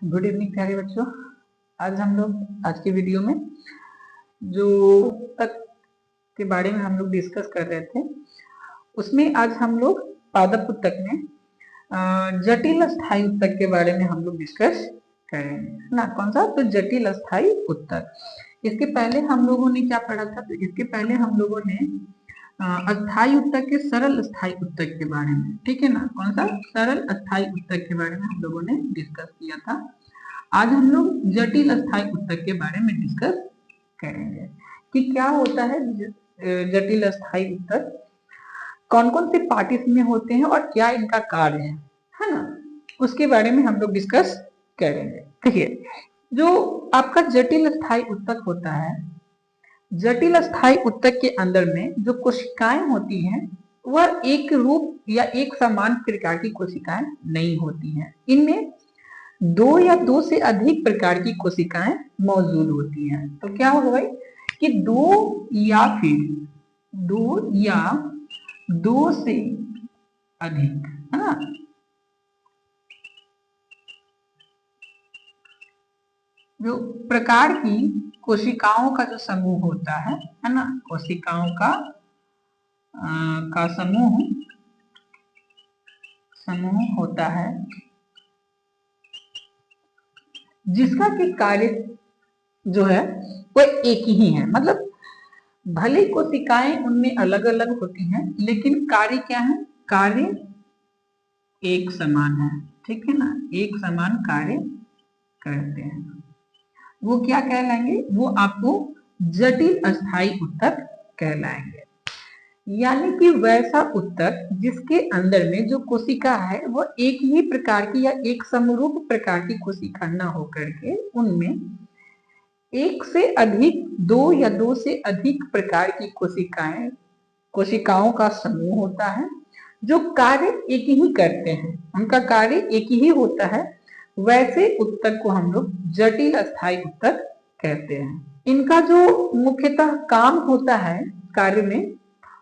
Good evening प्यारे बच्चों। आज की वीडियो में जो तक के बारे में हम लोग डिस्कस कर रहे थे, उसमें आज हम लोग पादप उत्तक में जटिल अस्थाई उत्तक के बारे में हम लोग डिस्कस करेंगे ना। कौन सा? तो जटिल अस्थाई उत्तक। इसके पहले हम लोगों ने क्या पढ़ा था? तो इसके पहले हम लोगों ने अस्थाई उत्तक के सरल अस्थाई उत्तक के बारे में, ठीक है ना। कौन सा? सरल अस्थाई उत्तक के बारे में हम लोगों ने डिस्कस किया था। आज हम लोग जटिल अस्थाई उत्तक के बारे में डिस्कस करेंगे कि क्या होता है जटिल अस्थाई उत्तक, कौन कौन से पार्ट इसमें होते हैं और क्या इनका कार्य है ना। उसके बारे में हम लोग डिस्कस करेंगे। देखिए, जो आपका जटिल अस्थाई उत्तक होता है, जटिल अस्थाई उत्तक के अंदर में जो कोशिकाएं होती हैं वह एक रूप या एक समान प्रकार की कोशिकाएं नहीं होती हैं। इनमें दो या दो से अधिक प्रकार की कोशिकाएं मौजूद होती हैं। तो क्या होगा भाई कि दो या दो से अधिक, है ना, जो प्रकार की कोशिकाओं का जो समूह होता है ना, कोशिकाओं का समूह होता है जिसका कि कार्य जो है वो एक ही है। मतलब भले कोशिकाएं उनमें अलग अलग होती हैं, लेकिन कार्य क्या है? कार्य एक समान है, ठीक है ना। एक समान कार्य करते हैं। वो क्या कहलाएंगे? वो आपको जटिल अस्थाई उत्तक कहलाएंगे। यानी कि वैसा उत्तक जिसके अंदर में जो कोशिका है वो एक ही प्रकार की या एक समरूप प्रकार की कोशिका न होकर के उनमें एक से अधिक, दो या दो से अधिक प्रकार की कोशिकाओं का समूह होता है जो कार्य एक ही करते हैं, उनका कार्य एक ही होता है। वैसे उत्तक को हम लोग जटिल अस्थाई उत्तक कहते हैं। इनका जो मुख्यतः काम होता है कार्य में,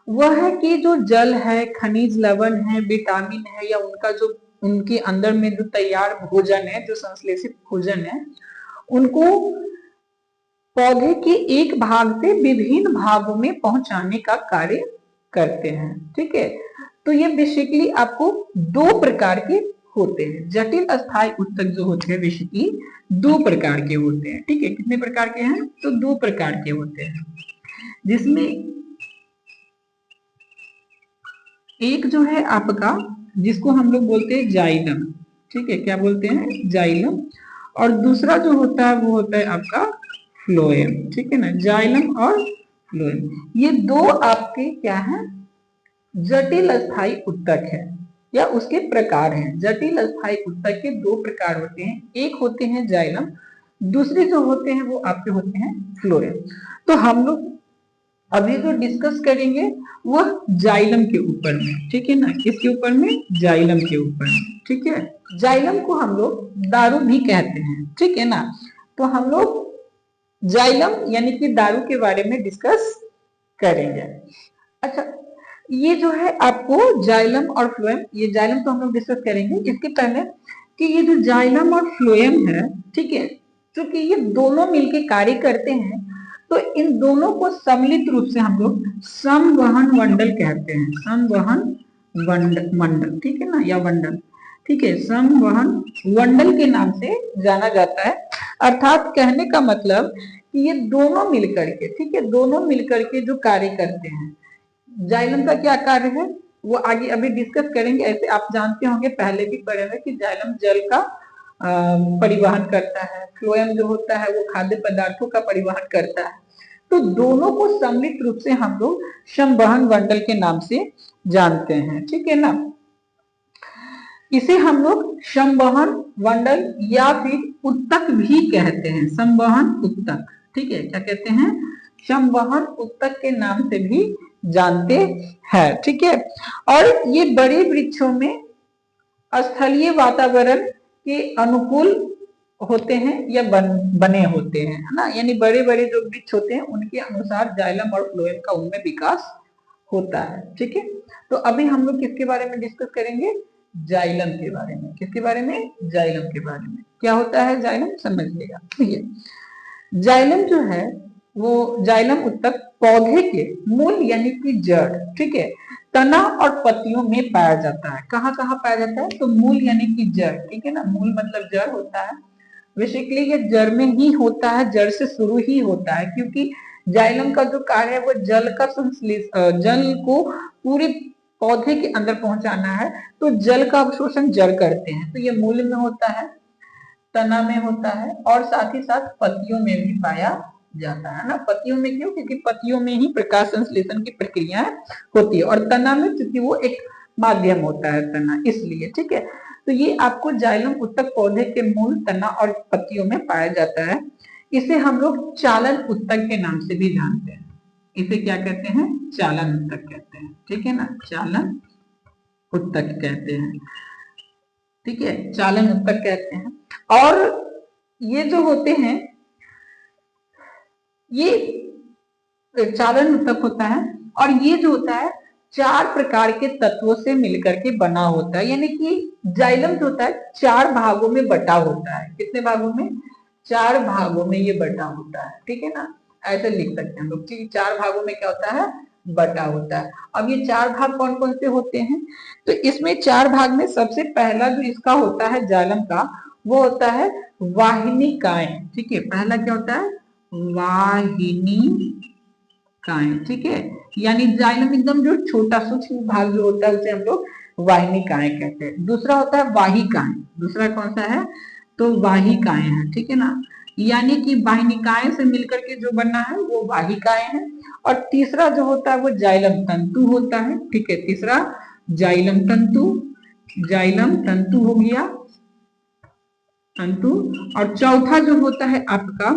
वह है कि जो जल है, खनिज लवण है, विटामिन है, या उनका जो उनके अंदर में जो तैयार भोजन है, जो संश्लेषित भोजन है, उनको पौधे के एक भाग से विभिन्न भागों में पहुंचाने का कार्य करते हैं, ठीक है। तो ये बेसिकली आपको दो प्रकार के होते हैं। जटिल अस्थाई उत्तक जो होते हैं बेसिकली दो प्रकार के होते हैं, ठीक है। कितने प्रकार के हैं? तो दो प्रकार के होते हैं, जिसमें एक जो है आपका, जिसको हम लोग बोलते हैं जाइलम, ठीक है। क्या बोलते हैं? जाइलम। और दूसरा जो होता है वो होता है आपका फ्लोएम, ठीक है ना। जाइलम और फ्लोएम, ये दो आपके क्या है? जटिल अस्थाई उत्तक है या उसके प्रकार हैं। जटिल अस्थाई उत्तक के दो प्रकार होते हैं, एक होते हैं जाइलम, दूसरे जो होते हैं वो आपके होते हैं फ्लोएम। तो हम लोग अभी जो डिस्कस करेंगे वो जाइलम के ऊपर में, ठीक है ना। किसके ऊपर में? जाइलम के ऊपर में, ठीक है। जाइलम को हम लोग दारू भी कहते हैं, ठीक है ना। तो हम लोग जाइलम यानी कि दारू के बारे में डिस्कस करेंगे। अच्छा, ये जो है आपको जाइलम और फ्लोएम, ये जाइलम तो हम लोग डिस्कस करेंगे। इसके पहले कि ये जो जाइलम और फ्लोएम है, ठीक है, क्योंकि ये दोनों मिलके कार्य करते हैं, तो इन दोनों को सम्मिलित रूप से हम लोग संवहन मंडल कहते हैं। संवहन मंडल, ठीक है ना, या मंडल, ठीक है, संवहन मंडल के नाम से जाना जाता है। अर्थात कहने का मतलब कि ये दोनों मिलकर के, ठीक है, दोनों मिलकर के जो कार्य करते हैं। जाइलम का क्या कार्य है वो आगे अभी डिस्कस करेंगे। ऐसे आप जानते होंगे, पहले भी पढ़े हैं कि जाइलम जल का परिवहन करता है, फ्लोएम जो होता है वो खाद्य पदार्थों का परिवहन करता है। तो दोनों को सम्मिलित रूप से हम लोग संवहन मंडल के नाम से जानते हैं, ठीक है ना। इसे हम लोग संवहन मंडल या फिर उत्तक भी कहते हैं। संवहन उत्तक, ठीक है, क्या कहते हैं? संवहन उत्तक के नाम से भी जानते हैं, ठीक है। और ये बड़े वृक्षों में स्थलीय वातावरण के अनुकूल होते हैं या बने होते हैं, है ना। यानी बड़े बड़े जो वृक्ष होते हैं उनके अनुसार जाइलम और फ्लोएम का उनमें विकास होता है, ठीक है। तो अभी हम लोग किसके बारे में डिस्कस करेंगे? जाइलम के बारे में। किसके बारे में? जाइलम के बारे में। क्या होता है जाइलम, समझिएगा। ठीक है, जाइलम जो है वो जाइलम उत्तक पौधे के मूल यानी कि जड़, ठीक है, तना और पत्तियों में पाया जाता है। कहाँ कहाँ पाया जाता है, तो मूल यानी कि जड़, ठीक है ना, मूल मतलब जड़ होता है। बेसिकली ये जड़ में ही होता है, जड़ से शुरू ही होता है, क्योंकि जाइलम का जो कार्य है वो जल का जल को पूरे पौधे के अंदर पहुंचाना है, तो जल का अवशोषण जड़ करते हैं। तो ये मूल में होता है, तना में होता है, और साथ ही साथ पत्तियों में भी पाया जाता है ना। पत्तियों में क्यों, क्योंकि पत्तियों में ही प्रकाश संश्लेषण की प्रक्रिया होती है, और तना में क्योंकि वो एक माध्यम होता है तना, इसलिए। ठीक है, तो ये आपको जाइलम उत्तक पौधे के मूल, तना और पत्तियों में पाया जाता है। इसे हम लोग चालन उत्तक के नाम से भी जानते हैं। इसे क्या कहते हैं, चालन उत्तक कहते हैं, ठीक है ना, चालन उत्तक कहते हैं। ठीक है, चालन उत्तक कहते हैं। और ये जो होते हैं, ये चालन उत्तक होता है, और ये जो होता है 4 प्रकार के तत्वों से मिलकर के बना होता है, यानी कि जाइलम जो होता है 4 भागों में बटा होता है। कितने भागों में, 4 भागों में ये बटा होता है, ठीक है ना, ऐसे लिख सकते हैं हम लोग कि 4 भागों में क्या होता है, बटा होता है। अब ये 4 भाग कौन कौन से होते हैं, तो इसमें 4 भाग में सबसे पहला जो इसका होता है जाइलम का, वो होता है वाहिनिकाएं। ठीक है, पहला क्या होता है, वाहिनिकाएं। ठीक है, यानी जाइलम एकदम जो छोटा सूक्ष्म भाग जो होता है उसे हम लोग वाहिनिकाएं कहते हैं। दूसरा होता है वाहिकाएं, दूसरा कौन सा है, तो वाहिकाएं है, ठीक है ना, यानी कि वाहिनिकाएं से मिलकर के जो बना है वो वाहिकाएं है। और तीसरा जो होता है वो जाइलम तंतु होता है। ठीक है, तीसरा जाइलम तंतु, जाइलम तंतु हो गया, तंतु। और चौथा जो होता है आपका,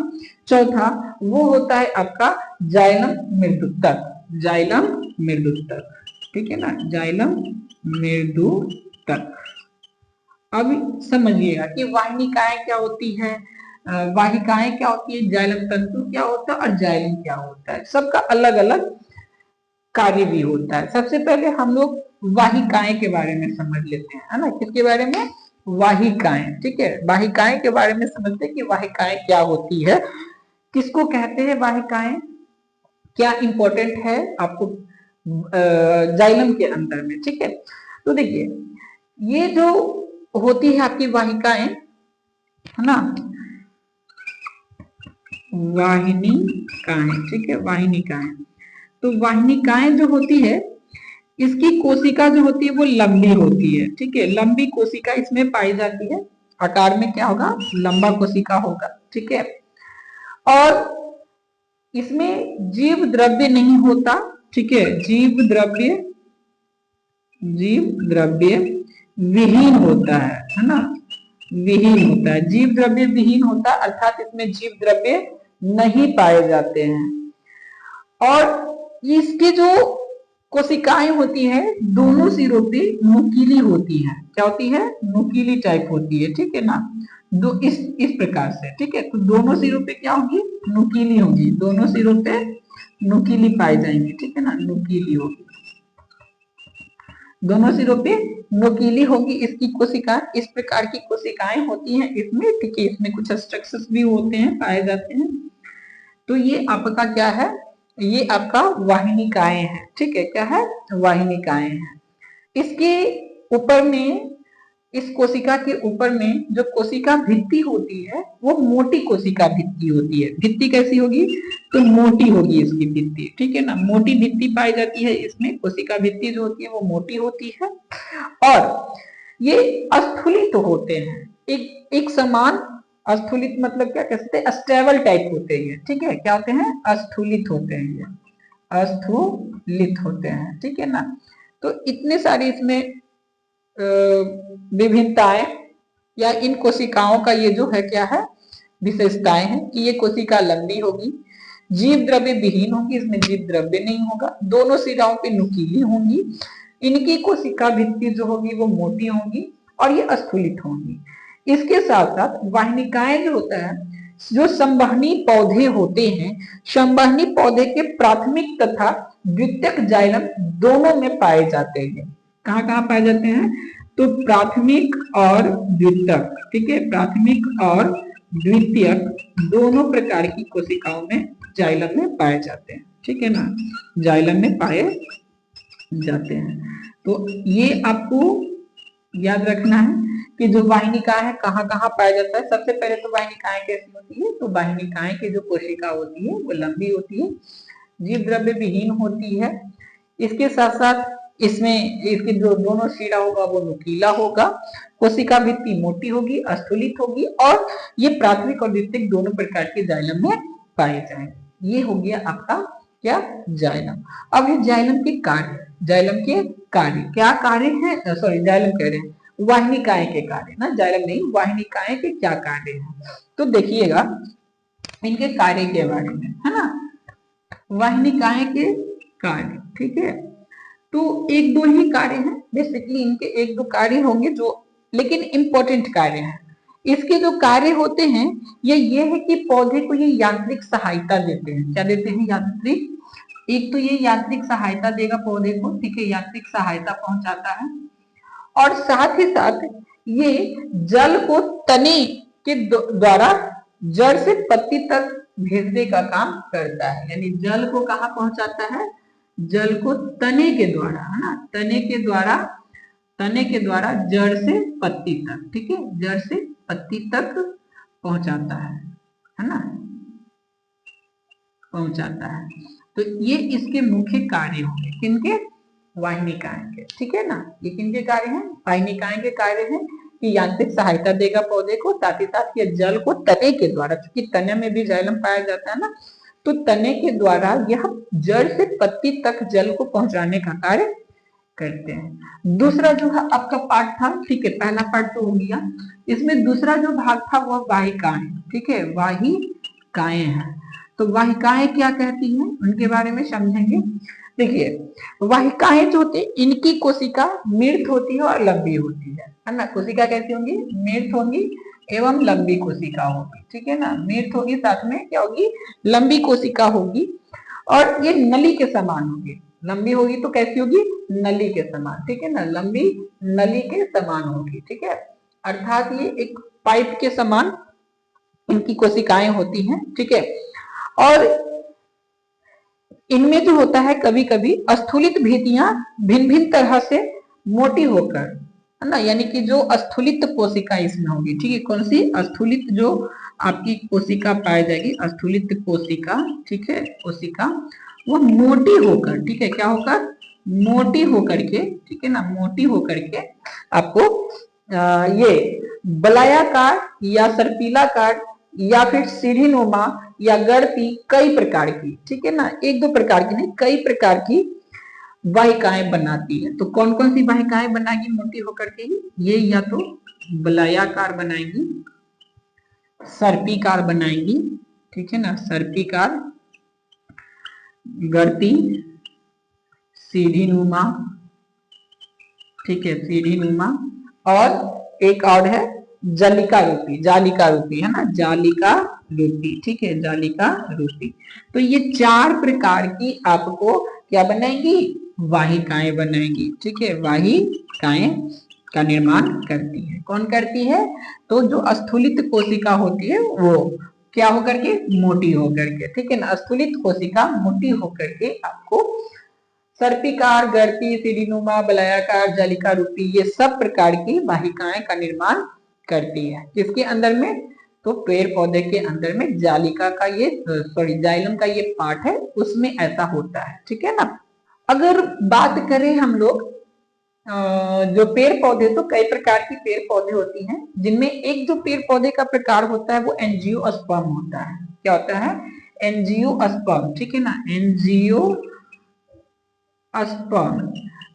चौथा वो होता है आपका जाइलम मृदुतक, जाइलम मृदुतक, ठीक है ना, जाइलम मृदुतक। अब समझिएगा कि वाहिनिकाएं क्या होती है, वाहिकाएं क्या होती है, जाइलम तंतु क्या होता है और जाइलम क्या होता है, सबका अलग अलग कार्य भी होता है। सबसे पहले हम लोग वाहिकाएं के बारे में समझ लेते हैं, है ना, किसके बारे में, वाहिकाएं। ठीक है, वाहिकाएं के बारे में समझते हैं कि वाहिकाएं क्या होती है, किसको कहते हैं वाहिकाएं, क्या इंपॉर्टेंट है आपको जाइलम के अंदर में। ठीक है, तो देखिए ये जो होती है आपकी वाहिकाएं, है ना, वाहिनिकाएं। ठीक है, वाहिनिकाएं, तो वाहिनिकाएं जो होती है इसकी कोशिका जो होती है वो लंबी होती है। ठीक है, लंबी कोशिका इसमें पाई जाती है, आकार में क्या होगा, लंबा कोशिका होगा। ठीक है, और इसमें जीव द्रव्य नहीं होता। ठीक है, जीव द्रव्य विहीन होता है ना, विहीन होता है, जीव द्रव्य विहीन होता है, अर्थात इसमें जीव द्रव्य नहीं पाए जाते हैं। और इसके जो कोशिकाएं होती है दोनों सिरों पे नुकीली होती है। क्या होती है, नुकीली टाइप होती है। ठीक है ना, दो इस प्रकार से। ठीक है, तो दोनों सिरों पे क्या होगी, नुकीली होगी, दोनों सिरों पे नुकीली पाई जाएंगी। ठीक है ना, नुकीली होगी, दोनों सिरों पे नुकीली होगी इसकी कोशिका। इस प्रकार की कोशिकाएं होती हैं इसमें। ठीक है, इसमें कुछ स्ट्रक्चर्स भी होते हैं, पाए जाते हैं। तो ये आपका क्या है, ये आपका वाहिनिकाएं है। ठीक है, क्या है, वाहिनिकाएं है। इसके ऊपर में, इस कोशिका के ऊपर में जो कोशिका भित्ति होती है वो मोटी कोशिका भित्ति होती है। भित्ति कैसी होगी, तो मोटी होगी इसकी भित्ति। ठीक है ना, मोटी भित्ति पाई जाती है इसमें, कोशिका भित्ति जो होती है वो मोटी होती है। और ये अस्थूलित होते हैं, एक समान, अस्थूलित मतलब क्या कह सकते हैं, स्टेबल टाइप होते हैं। ठीक है, क्या होते हैं, अस्थूलित होते हैं, ये अस्थूलित होते हैं। ठीक है ना, तो इतने सारे इसमें विभिन्नताएं या इन कोशिकाओं का ये जो है क्या है, विशेषताएं हैं कि ये कोशिका लंबी होगी, जीव द्रव्य विहीन होगी, इसमें जीव द्रव्य नहीं होगा, दोनों सिराओं पे नुकीली होंगी, इनकी कोशिका भित्ति जो होगी वो मोटी होगी और ये अस्थूलित होंगी। इसके साथ साथ वाहिनिकाएं जो होता है, जो संवहनी पौधे होते हैं, संवहनी पौधे के प्राथमिक तथा द्वितीयक जाइलम दोनों में पाए जाते हैं। कहाँ कहाँ पाए जाते हैं, तो प्राथमिक और द्वितीयक, ठीक है, प्राथमिक और द्वितीयक दोनों प्रकार की कोशिकाओं में जाइलम में पाए जाते हैं, ठीक है ना, जाइलम में पाए जाते हैं। तो ये आपको याद रखना है कि जो वाहिनिकाएं है कहाँ कहाँ पाया जाता है। सबसे पहले तो वाहिनिकाएं कैसी होती है, तो वाहिनिकाएं की जो कोशिका होती है वो लंबी होती है, जीव द्रव्य विहीन होती है। इसके साथ साथ इसमें इसकी जो दोनों सिरा होगा वो नुकीला होगा, कोशिका भित्ति मोटी होगी, स्थूलित होगी, और ये प्राथमिक और द्वितीयक दोनों प्रकार के जाइलम में पाए जाएंगे। ये हो गया आपका क्या, जाइलम। अब है जाइलम के कार्य। जाइलम के कार्य क्या कार्य है, सॉरी जाइलम कह रहे हैं, वाहिनिकाएं के कार्य ना, जाइलम नहीं, वाहिनिकाएं के क्या कार्य है। तो देखिएगा इनके कार्य के बारे में, है ना, वाहिनिकाएं के कार्य, ठीक है। तो एक दो ही कार्य हैं बेसिकली, इनके एक दो कार्य होंगे जो, लेकिन इंपॉर्टेंट कार्य हैं। इसके जो कार्य होते हैं ये है कि पौधे को ये यांत्रिक सहायता देते हैं। क्या देते हैं, यांत्रिक। एक तो ये यांत्रिक सहायता देगा पौधे को, ठीक है, यांत्रिक सहायता पहुंचाता है, और साथ ही साथ ये जल को तने के द्वारा जड़ से पत्ती तक भेजने का काम करता है। यानी जल को कहाँ पहुंचाता है, जल को तने के द्वारा, है ना, तने के द्वारा जड़ से पत्ती तक, ठीक है, जड़ से पत्ती तक पहुंचाता है ना, पहुंचाता है। तो ये इसके मुख्य कार्य होंगे, किनके, वाहिनिकाएं के, ठीक है ना। ये किनके कार्य हैं, वाहिनिकाएं के कार्य हैं कि यांत्रिक सहायता देगा पौधे को, साथ ही साथ ये जल को तने के द्वारा, क्योंकि तने में भी जाइलम पाया जाता है ना, तो तने के द्वारा यह जड़ से पत्ती तक जल को पहुंचाने का कार्य करते हैं। दूसरा जो है आपका पार्ट था, ठीक है, पहला पार्ट तो हो गया, इसमें दूसरा जो भाग था वह वाहिकाएं, ठीक है, वाहिकाएं हैं। तो वाहिकाएं क्या कहती हैं उनके बारे में समझेंगे। देखिए वाहिकाएं जो होती है इनकी कोशिका मृत होती है और लंबी होती है ना। कोशिका कैसी होंगी, मृत होंगी एवं लंबी कोशिका होगी, ठीक है ना, मृत होगी, साथ में क्या होगी, लंबी कोशिका होगी, और ये नली के समान होगी। लंबी होगी तो कैसी होगी, नली के समान, ठीक है ना, लंबी नली के समान होगी, ठीक है, अर्थात ये एक पाइप के समान इनकी कोशिकाएं होती हैं, ठीक है। और इनमें जो होता है कभी कभी स्थूलित भित्तियां भिन्न भिन्न तरह से मोटी होकर, है ना, यानी कि जो स्थूलित कोशिका इसमें होगी, ठीक है, कौन सी, स्थूलित जो आपकी कोशिका पाई जाएगी, स्थूलित कोशिका, ठीक है, कोशिका वो मोटी होकर, ठीक है, क्या होकर, मोटी होकर के, ठीक है ना, मोटी होकर के आपको ये बलायाकार या सर्पिलाकार या फिर सीढ़ीनुमा या गढ़ती कई प्रकार की, ठीक है ना, एक दो प्रकार की नहीं, कई प्रकार की वाहिकाएं बनाती है। तो कौन कौन सी वाहिकाएं बनाएगी मोटी होकर के, ये या तो बलायाकार बनाएगी, सर्पिकार बनाएगी, ठीक है ना, सर्पिकार, गढ़ती, सीढ़ीनुमा, ठीक है, सीढ़ीनुमा, और एक और है जालिका रूपी, जालिका रूपी, है ना, जालिका रूपी, ठीक है, जालिका रूपी। तो ये चार प्रकार की आपको क्या बनाएगी, वाहिकाएं बनाएगी, ठीक है, वाहिकाएं का निर्माण करती है। कौन करती है, तो जो स्थूलित कोशिका होती है वो क्या होकर के, मोटी होकर के, ठीक है ना, स्थूलित कोशिका मोटी होकर के आपको सर्पिकार, गढ़ती, सीढ़ीनुमा, बलायाकार, जालिका रूपी ये सब प्रकार की वाहिकाएं का निर्माण करती है। किसके अंदर में, तो पेड़ पौधे के अंदर में जालिका का ये, सॉरी जाइलम का ये पार्ट है, उसमें ऐसा होता है, ठीक है ना। अगर बात करें हम लोग जो पेड़ पौधे, तो कई प्रकार की पेड़ पौधे होती हैं, जिनमें एक जो पेड़ पौधे का प्रकार होता है वो एंजियोस्पर्म होता है। क्या होता है, एंजियोस्पर्म, ठीक है ना, एंजियोस्पर्म।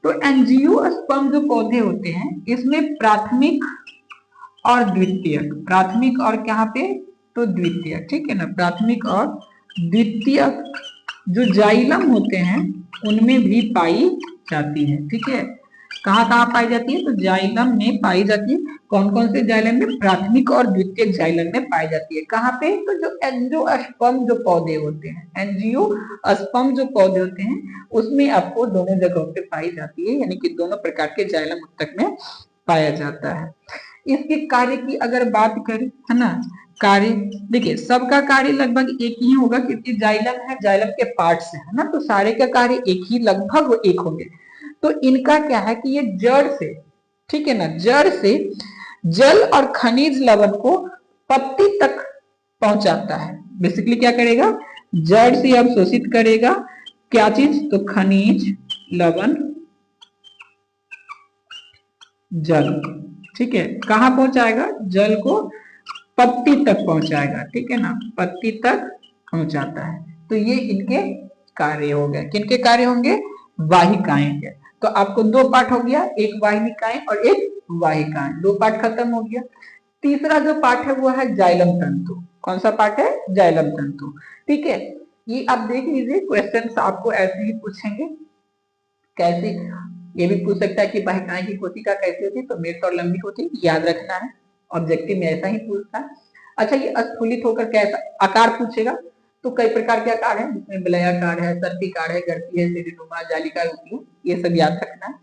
तो एंजियोस्पर्म जो पौधे होते हैं इसमें प्राथमिक और द्वितीयक, प्राथमिक और क्या पे, तो द्वितीयक, ठीक है ना, प्राथमिक और द्वितीयक जो जाइलम होते हैं उनमें भी पाई जाती है, ठीक है। कहाँ कहाँ पाई जाती है, तो जाइलम में पाई जाती है। कौन कौन से जाइलम में, प्राथमिक और द्वितीयक जाइलम में पाई जाती है। कहाँ पे, तो जो एंजियोस्पर्म जो पौधे होते हैं, एंजियोस्पर्म जो पौधे होते हैं उसमें आपको दोनों जगहों पे पाई जाती है, यानी कि दोनों प्रकार के जाइलम उत्तक में पाया जाता है। इसके कार्य की अगर बात करें, है ना, कार्य देखिए सबका कार्य लगभग एक ही होगा क्योंकि जाइलम है, जाइलम के पार्ट्स है ना, तो सारे का कार्य एक ही लगभग एक होंगे। तो इनका क्या है कि ये जड़ से, ठीक है ना, जड़ से जल और खनिज लवण को पत्ती तक पहुंचाता है। बेसिकली क्या करेगा, जड़ से अवशोषित करेगा क्या चीज, तो खनिज लवण जल, ठीक है, कहां पहुंचाएगा, जल को पत्ती तक पहुंचाएगा, ठीक है ना, पत्ती तक पहुंचाता है। तो ये इनके कार्य हो गए। किनके कार्य होंगे, वाहिकाएं के। तो आपको दो पार्ट हो गया, एक वाहिकाएं और एक वाहिकाएं, दो पार्ट खत्म हो गया। तीसरा जो पार्ट है वो है जाइलम तंतु। कौन सा पार्ट है, जाइलम तंतु, ठीक है। ये आप देख लीजिए, क्वेश्चन आपको ऐसे ही पूछेंगे। कैसे, ये भी पूछ सकता है कि वाहिकाएं की कोशिका कैसी होती है, तो मृत और लंबी होती है, याद रखना है, ऑब्जेक्टिव में ऐसा ही पूछता है। अच्छा, ये स्फुलित होकर कैसा आकार पूछेगा, तो कई प्रकार के आकार है, जिसमें विलयाकार है, सर्पिकार है, गर्ती है, सीढ़ीनुमा, जालिका होती है, ये सब याद रखना है।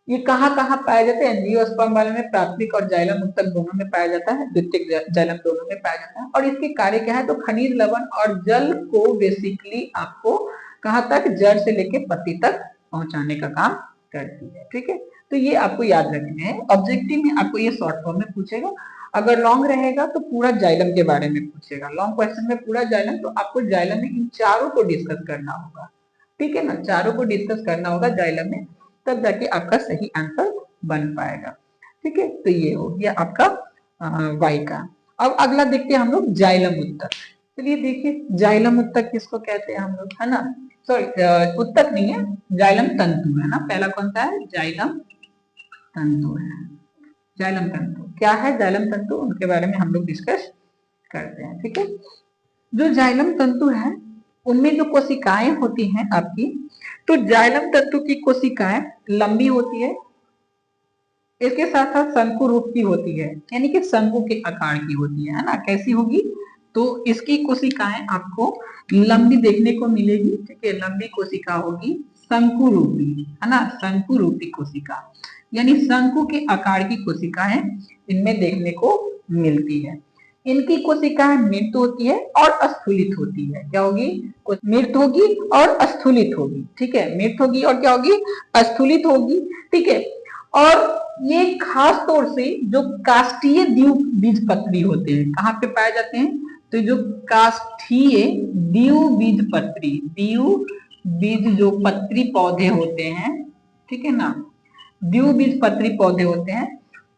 ये कहाँ कहाँ पाया जाता है, एंजियोस्पर्म वाले में प्राथमिक और जाइलम उत्तक दोनों में पाया जाता है, द्वितीयक जाइलम दोनों में पाया जाता है। और इसके कार्य क्या है, तो खनिज लवण और जल को बेसिकली आपको कहाँ तक, जड़ से लेके पत्ती तक पहुंचाने का काम करती है, ठीक है। तो ये आपको याद रखने हैं, ऑब्जेक्टिव में आपको ये शॉर्ट फॉर्म में पूछेगा। अगर लॉन्ग रहेगा तो पूरा जाइलम के बारे में पूछेगा, लॉन्ग क्वेश्चन में पूरा जाइलम, तो आपको जाइलम में इन चारों को डिस्कस करना होगा, ठीक है ना, चारों को डिस्कस करना होगा जाइलम में, तब जाके आपका सही आंसर बन पाएगा, ठीक है। तो ये हो गया आपका वाहिका। अब अगला देखते हैं हम लोग जाइलम उत्तक। चलिए देखिए, जाइलम उत्तक किसको कहते हैं हम लोग, है ना, सॉरी उत्तक नहीं है, जाइलम तंतु है ना। पहला कौन सा है, जाइलम तंतु है। जाइलम तंतु क्या है, जाइलम तंतु, उनके बारे में हम लोग डिस्कस करते हैं, ठीक है। जो जाइलम तंतु है उनमें जो कोशिकाएं होती हैं आपकी, तो जाइलम तंतु की कोशिकाएं लंबी होती है, इसके साथ साथ शंकु रूप की होती है, यानी कि शंकु के आकार की होती है ना। कैसी होगी, तो इसकी कोशिकाएं आपको लंबी देखने को मिलेगी, ठीक है, लंबी कोशिका होगी, शंकु रूपी, है ना, शंकु रूपी कोशिका, यानी शंकु के आकार की कोशिकाएं इनमें देखने को मिलती है। इनकी कोशिकाएं मृत होती है और स्थूलित होती है। क्या होगी, मृत होगी और स्थूलित होगी, ठीक है, मृत होगी और क्या होगी, स्थूलित होगी, ठीक है। और ये खास तौर से जो काष्ठीय द्विबीजपत्री होते हैं, कहाँ पे पाए जाते हैं, तो जो काष्ठीय द्विबीजपत्री, द्विबीज जो पत्री पौधे होते हैं, ठीक है ना, द्विबीजपत्री पौधे होते हैं,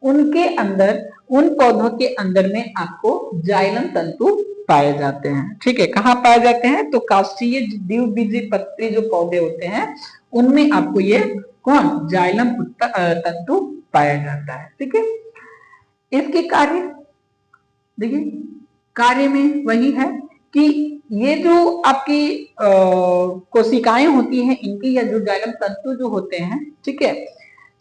उनके अंदर, उन पौधों के अंदर में आपको जाइलम तंतु पाए जाते हैं, ठीक है। कहाँ पाए जाते हैं, तो काष्ठीय द्विबीजपत्री जो पौधे होते हैं उनमें आपको ये कौन, जाइलम तंतु पाया जाता है, ठीक है। इसके कार्य देखिए, कार्य में वही है कि ये जो आपकी कोशिकाएं होती हैं इनकी, या जो जाइलम तंतु जो होते हैं, ठीक है,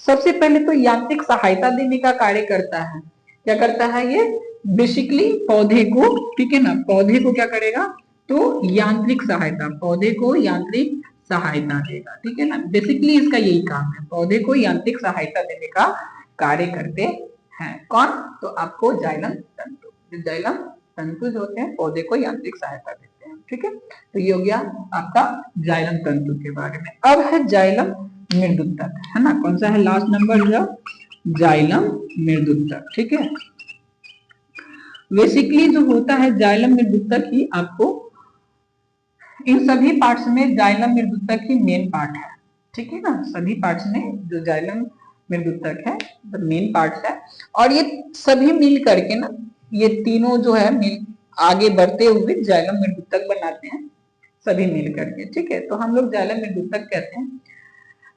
सबसे पहले तो यांत्रिक सहायता देने का कार्य करता है। क्या करता है ये, बेसिकली पौधे को, ठीक है ना, पौधे को क्या करेगा, तो यांत्रिक सहायता, पौधे को यांत्रिक सहायता देगा, ठीक है ना, बेसिकली इसका यही काम है, पौधे को यांत्रिक सहायता देने का कार्य करते हैं। कौन, तो आपको जाइलम तंतु, जो जाइलम तंतु जो होते हैं पौधे को यांत्रिक सहायता देते हैं, ठीक है। तो ये हो गया आपका जाइलम तंतु के बारे में। अब है जाइलम मृदुत्तक, है ना, कौन सा है लास्ट नंबर, जाइलम मृदुत्तक, ठीक है। बेसिकली जो होता है जाइलम मृदुत्तक ही आपको, इन सभी पार्ट्स में जाइलम मृदुत्तक ही मेन पार्ट है, ठीक है ना, सभी पार्ट्स में जो जाइलम मृदुत्तक है तो मेन पार्ट्स है। और ये सभी मिल करके ना, ये तीनों जो है मिल आगे बढ़ते हुए जाइलम मृदुत्तक बनाते हैं, सभी मिल करके, ठीक है। तो हम लोग जाइलम मृदुत्तक कहते हैं।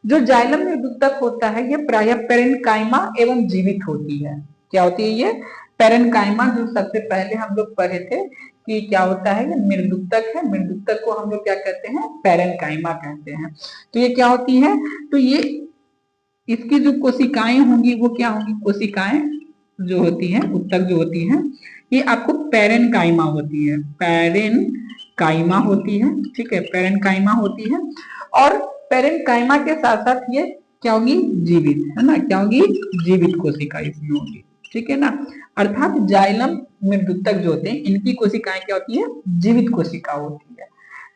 जो जाइलम मृदुत्तक होता है ये प्रायः पेरेन्काइमा एवं जीवित होती है। क्या होती है ये, पेरेन्काइमा, जो सबसे पहले हम लोग पढ़े थे कि क्या होता है, ये मृदुत्तक है, मृदुत्तक को हम लोग क्या कहते हैं, पेरेन्काइमा कहते हैं। तो ये क्या होती है, तो ये इसकी जो कोशिकाएं होंगी वो क्या होंगी, कोशिकाएं जो होती हैं, उत्तक जो होती हैं, ये आपको पेरेन्काइमा होती है, पेरेन्काइमा होती है, ठीक है, पेरेन्काइमा होती है। और पेरेन्काइमा के साथ साथ ये क्या होगी, जीवित, है ना, क्या होगी, जीवित कोशिका इसमें होगी, ठीक है ना। अर्थात जाइलम मृदुतक जो होते हैं इनकी कोशिकाएं क्या होती है, जीवित कोशिका होती है,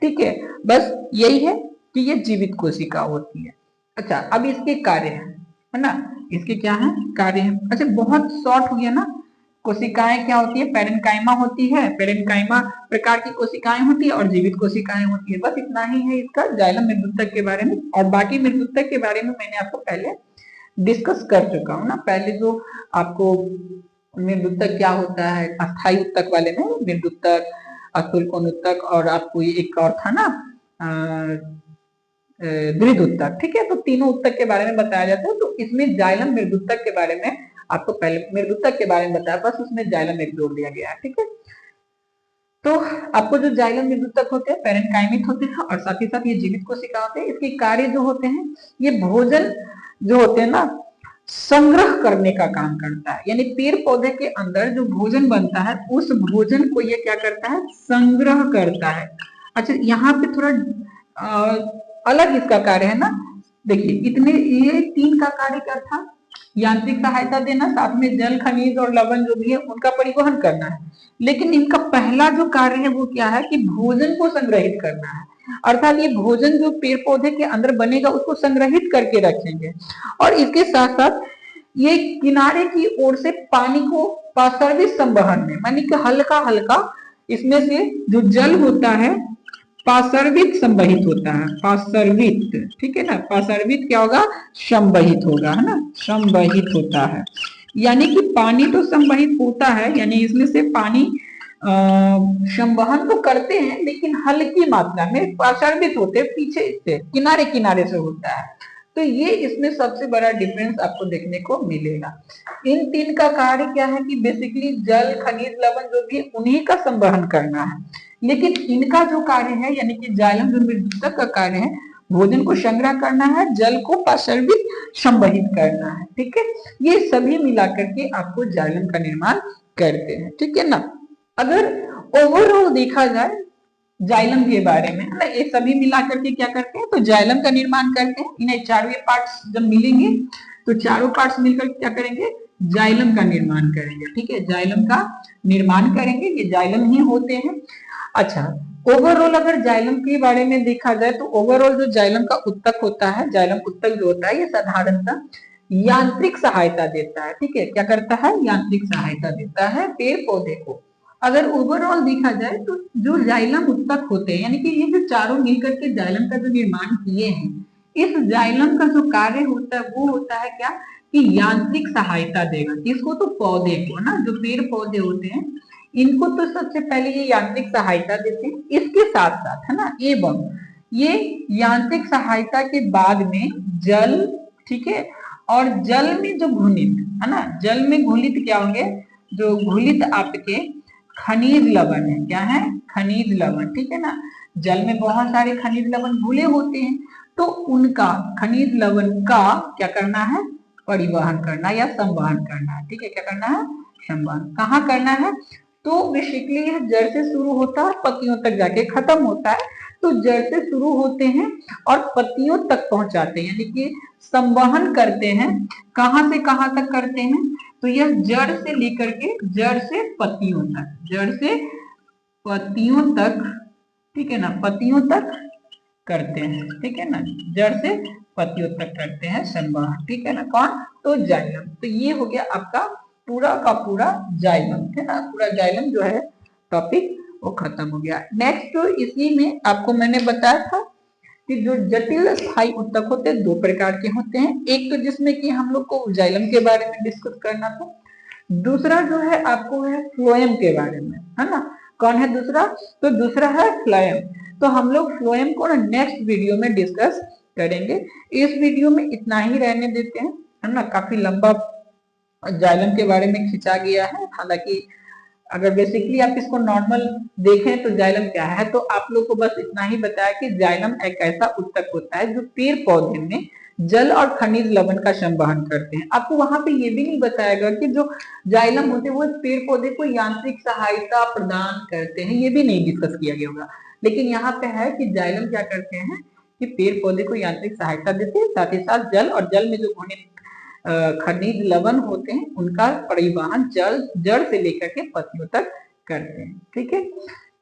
ठीक है। बस यही है कि ये जीवित कोशिका होती है। अच्छा, अब इसके कार्य है ना, इसके क्या है, कार्य है। अच्छा, बहुत शॉर्ट हो गया ना। कोशिकाएं क्या होती है, पेरेन्काइमा होती है, पेरेन्काइमा प्रकार की कोशिकाएं होती है और जीवित कोशिकाएं होती है। बस इतना ही है इसका जाइलम मृदुतक के बारे में। और बाकी मृदुतक के बारे में मैंने आपको पहले डिस्कस कर चुका हूँ ना। पहले जो आपको मृदुतक क्या होता है, अस्थायी उत्तक वाले में मृदुतक, अस्थूलकोण उत्तक, और आपको एक और था ना दृढ़ उत्तक, ठीक है। तो तीनों उत्तक के बारे में बताया जाता है। तो इसमें जाइलम मृदुतक के बारे में आपको पहले मृदुतक के बारे में बताया, बस उसमें जाइलम एक जोड़ दिया गया है, ठीक है। तो आपको जो जाइलम मृदुतक होते हैं पेरेन्काइमिक होते हैं और साथ ही साथ ये जीवित कोशिका होते हैं। इसके कार्य जो होते हैं, ये भोजन जो होते हैं ना संग्रह करने का काम करता है। यानी पेड़ पौधे के अंदर जो भोजन बनता है उस भोजन को ये क्या करता है, संग्रह करता है। अच्छा, यहाँ पे थोड़ा अलग इसका कार्य है ना। देखिए, इतने ये तीन का कार्य क्या था, यांत्रिक सहायता देना, साथ में जल, खनिज और लवण जो भी है उनका परिवहन करना है। लेकिन इनका पहला जो कार्य है वो क्या है कि भोजन को संग्रहित करना है। अर्थात ये भोजन जो पेड़ पौधे के अंदर बनेगा उसको संग्रहित करके रखेंगे। और इसके साथ साथ ये किनारे की ओर से पानी को पार्श्विक संवहन में, मानी कि हल्का हल्का इसमें से जो जल होता है पार्श्विक संवहित होता है, पार्श्विक, ठीक है ना। पार्श्विक क्या होगा, संवहित होगा, है ना, संवहित होता है। यानी कि पानी तो संवहित होता है, यानी इसमें से पानी संवहन तो करते हैं लेकिन हल्की मात्रा में, पार्श्विक होते पीछे से किनारे किनारे से होता है। तो ये इसमें सबसे बड़ा डिफरेंस आपको देखने को मिलेगा। इन तीन का कार्य क्या है कि बेसिकली जल, खनिज, लवण जो भी उन्हीं का संवहन करना है। लेकिन इनका जो कार्य है यानी कि जाइलम जो मृदुतक का कार्य है, भोजन को संग्रह करना है, जल को पार्श्विक संवहित करना है, ठीक है। ये सभी मिलाकर के आपको जाइलम का निर्माण करते हैं, ठीक है ना। अगर ओवरऑल देखा जाए जाइलम के बारे में, ये सभी मिलाकर के क्या करते हैं, तो जाइलम का निर्माण करते हैं। इन्हें चारों पार्ट्स जब मिलेंगे तो चारों पार्ट्स मिलकर क्या करेंगे, जाइलम का निर्माण करेंगे, ठीक है, जाइलम का निर्माण करेंगे। ये जाइलम ही होते हैं। अच्छा, ओवरऑल अगर जाइलम के बारे में देखा जाए तो ओवरऑल जो जाइलम का उत्तक होता है, जाइलम उत्तक जो होता है, ये साधारणतः यांत्रिक सहायता देता है, ठीक है। क्या करता है, यांत्रिक सहायता देता है पेड़ पौधे को। अगर ओवरऑल देखा जाए तो जो जाइलम उत्तक होते हैं, यानी कि ये जो चारों मिलकर के जाइलम का जो निर्माण किए हैं, इस जाइलम का जो कार्य होता है वो होता है क्या कि यांत्रिक सहायता देगा। इसको तो पौधे को ना, जो पेड़ पौधे होते हैं इनको तो सबसे पहले ये यांत्रिक सहायता देते हैं। इसके साथ साथ है ना, एवं ये यांत्रिक सहायता के बाद में जल, ठीक है, और जल में जो घुलित है ना, जल में घुलित क्या होंगे, जो घुलित आपके खनिज लवण है, क्या है, खनिज लवण, ठीक है ना। जल में बहुत सारे खनिज लवण घुले होते हैं, तो उनका खनिज लवण का क्या करना है, परिवहन करना या संवहन करना है, ठीक है। क्या करना है, संवहन। कहाँ करना है, तो बेसिकली यह जड़ से शुरू होता है पत्तियों तक जाके खत्म होता है। तो जड़ से शुरू होते हैं और पत्तियों तक पहुंचाते हैं, यानी कि संवहन करते हैं। कहां से कहां तक करते हैं, तो यह जड़ से लेकर के, जड़ से पत्तियों तक, जड़ से पत्तियों तक, ठीक है ना, पत्तियों तक करते हैं, ठीक है ना, जड़ से पत्तियों तक करते हैं संवहन, ठीक है ना। कौन, तो जाइलम। तो ये हो गया आपका पूरा का पूरा जाइलम, है ना, पूरा जाइलम जो है टॉपिक वो खत्म हो गया। नेक्स्ट तो इसी में आपको मैंने बताया था कि जो जटिल स्थायी उत्तक होते हैं दो प्रकार के होते हैं। एक तो जिसमें कि हम लोग को जाइलम के बारे में डिस्कस करना था, दूसरा जो है आपको है फ्लोएम के बारे में, है ना। कौन है दूसरा, तो दूसरा है फ्लोएम। तो हम लोग फ्लोएम को ना नेक्स्ट वीडियो में डिस्कस करेंगे। इस वीडियो में इतना ही रहने देते हैं, है ना। काफी लंबा जाइलम के बारे में खिंचा गया है। हालांकि अगर बेसिकली आप इसको नॉर्मल देखें तो जाइलम क्या है, तो आप लोग को बस इतना ही बताया कि जाइलम एक ऐसा उत्तक होता है जो पेड़ पौधे में जल और खनिज लवण का संवहन करते हैं। आपको वहां पे ये भी नहीं बताया गया कि जो जाइलम होते हैं वो पेड़ पौधे को यांत्रिक सहायता प्रदान करते हैं, ये भी नहीं डिस्कस किया गया होगा। लेकिन यहाँ पे है कि जाइलम क्या करते हैं कि पेड़ पौधे को यांत्रिक सहायता देते हैं, साथ ही साथ जल और जल में जो घुलने खनिज लवण होते हैं उनका परिवहन जड़ से लेकर के पत्तियों तक करते हैं। ठीक है,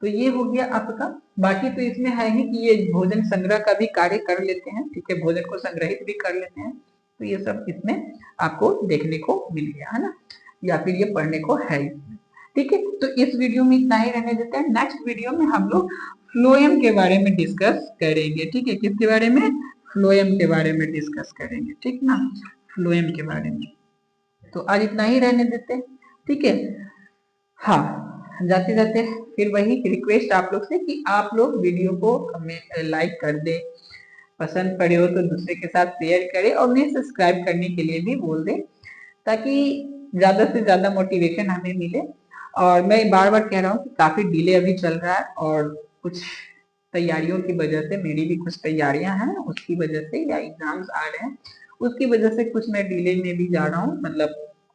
तो ये हो गया आपका। बाकी तो इसमें है ही कि ये भोजन संग्रह का भी कार्य कर लेते हैं। ठीक है, भोजन को संग्रहित भी कर लेते हैं। तो ये सब इसमें आपको देखने को मिल गया है ना, या फिर ये पढ़ने को है। ठीक है, तो इस वीडियो में इतना ही रहने देते हैं। नेक्स्ट वीडियो में हम लोग फ्लोएम के बारे में डिस्कस करेंगे। ठीक है, किसके बारे में? फ्लोएम के बारे में डिस्कस करेंगे। ठीक ना, फ्लोएम के बारे में। तो आज इतना ही रहने देते हैं। ठीक है, हाँ, जाते जाते फिर वही रिक्वेस्ट आप लोग से कि आप लोग वीडियो को लाइक कर दे, पसंद पड़े हो तो दूसरे के साथ शेयर करें और उन्हें सब्सक्राइब करने के लिए भी बोल दें, ताकि ज्यादा से ज्यादा मोटिवेशन हमें मिले। और मैं बार बार कह रहा हूँ कि काफी डिले अभी चल रहा है और कुछ तैयारियों की वजह से, मेरी भी कुछ तैयारियां हैं उसकी वजह से, या एग्जाम्स आ रहे हैं उसकी वजह से कुछ मैं डिले में भी जा रहा हूँ, मतलब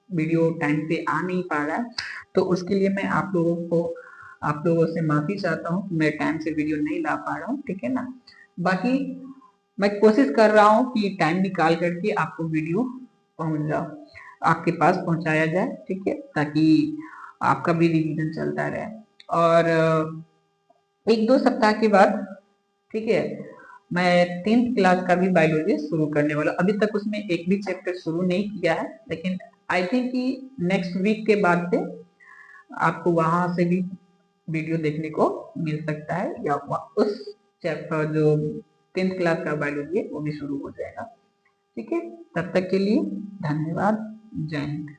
वीडियो टाइम पे आ नहीं पा रहा है। तो उसके लिए मैं आप लोगों से माफी चाहता हूँ, मैं टाइम से वीडियो नहीं ला पा रहा हूँ। ठीक है ना, बाकी मैं कोशिश कर रहा हूँ कि टाइम निकाल करके आपको वीडियो पहुंच जाओ, आपके पास पहुंचाया जाए। ठीक है, ताकि आपका भी रिवीजन चलता रहे। और 1-2 सप्ताह के बाद, ठीक है, मैं 10th क्लास का भी बायोलॉजी शुरू करने वाला। अभी तक उसमें एक भी चैप्टर शुरू नहीं किया है, लेकिन आई थिंक कि नेक्स्ट वीक के बाद से आपको वहां से भी वीडियो देखने को मिल सकता है, या उस चैप्टर जो 10th क्लास का बायोलॉजी है वो भी शुरू हो जाएगा। ठीक है, तब तक के लिए धन्यवाद। जय हिंद।